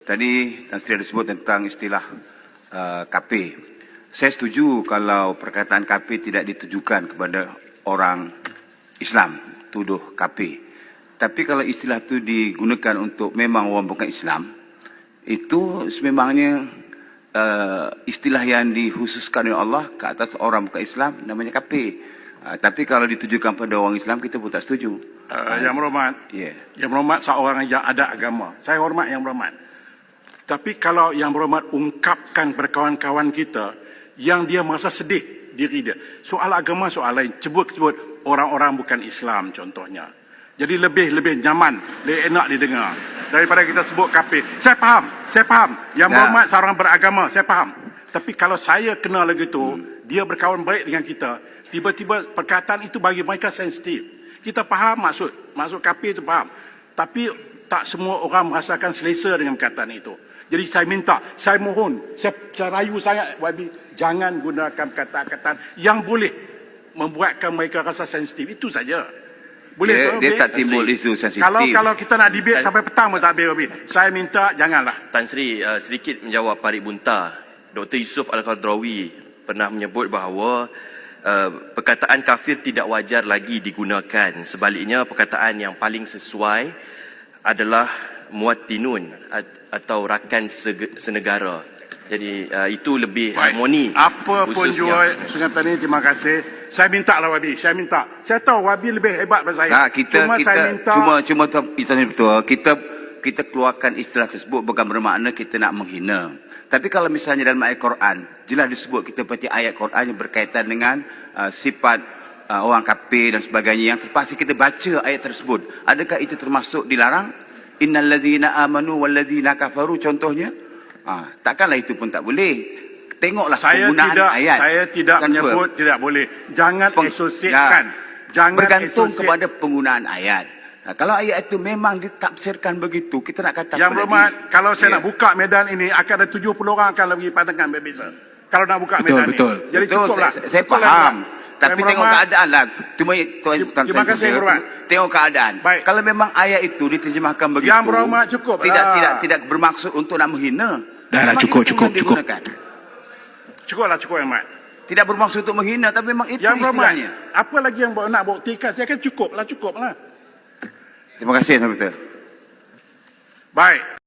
Tadi Tan Sri ada sebut tentang istilah KP. Saya setuju kalau perkataan KP tidak ditujukan kepada orang Islam, tuduh KP. Tapi kalau istilah itu digunakan untuk memang orang bukan Islam, itu sememangnya istilah yang dikhususkan oleh Allah ke atas orang bukan Islam, namanya KP. Tapi kalau ditujukan pada orang Islam, kita pun tak setuju. Yang berhormat, Yang berhormat seorang yang ada agama. Saya hormat Yang berhormat. Tapi kalau Yang berhormat ungkapkan kepada kawan-kawan kita yang dia merasa sedih diri dia. Soal agama, soal lain. Sebut orang-orang bukan Islam contohnya. Jadi lebih nyaman, lebih enak didengar daripada kita sebut kafir. Saya faham. Yang berhormat seorang beragama, saya faham. Tapi kalau saya kenal lagi tu, dia berkawan baik dengan kita, tiba-tiba perkataan itu bagi mereka sensitif. Kita faham maksud kafir itu faham. Tapi tak semua orang merasakan selesa dengan perkataan itu. Jadi saya minta, saya mohon, saya rayu sangat YB, jangan gunakan kata-kata yang boleh membuatkan mereka rasa sensitif. Itu saja. Boleh dia tak timbul isu sensitif. Kalau kita nak debate sampai petang pun tak habis. Saya minta janganlah. Tan Sri sedikit menjawab Parik Bunta. Dr. Yusof Al-Qadrawi pernah menyebut bahawa perkataan kafir tidak wajar lagi digunakan. Sebaliknya perkataan yang paling sesuai adalah muwatinun atau rakan senegara. Jadi itu lebih harmoni. Apa pun juga Sungai Petani, terima kasih. Saya minta lah Wabi, saya minta. Saya tahu Wabi lebih hebat daripada saya. Saya minta cuma betul. Kita keluarkan istilah tersebut bukan bermakna kita nak menghina. Tapi kalau misalnya dalam ayat Quran jelas disebut kita baca ayat Quran yang berkaitan dengan sifat orang kafir dan sebagainya, yang terpaksa kita baca ayat tersebut, adakah itu termasuk dilarang? Innal ladzina amanu wal ladzina kafaru contohnya. Takkanlah itu pun tak boleh. Tengoklah penggunaan ayat. Saya tidak menyebut tidak boleh. Jangan asosiasikan. Jangan bergantung kepada penggunaan ayat. Kalau ayat itu memang ditafsirkan begitu, kita nak kata Yang berhormat, kalau saya nak buka medan ini, akan ada 70 orang akan bagi pandangan berbeza. Kalau nak buka medan ini. Jadi cukuplah. Saya faham. Tapi tengok keadaan lah. Terima kasih, Berhormat. Tengok keadaan. Baik. Kalau memang ayat itu diterjemahkan begitu, Yang Berhormat cukup. Tidak bermaksud untuk nak menghina. Cukup. Cukuplah, Yang Berhormat. Tidak bermaksud untuk menghina, tapi memang itu Yang Berhormat, istilahnya. apa lagi yang nak buktikan? Saya kan cukuplah. Terima kasih, Tuan Peter. Baik.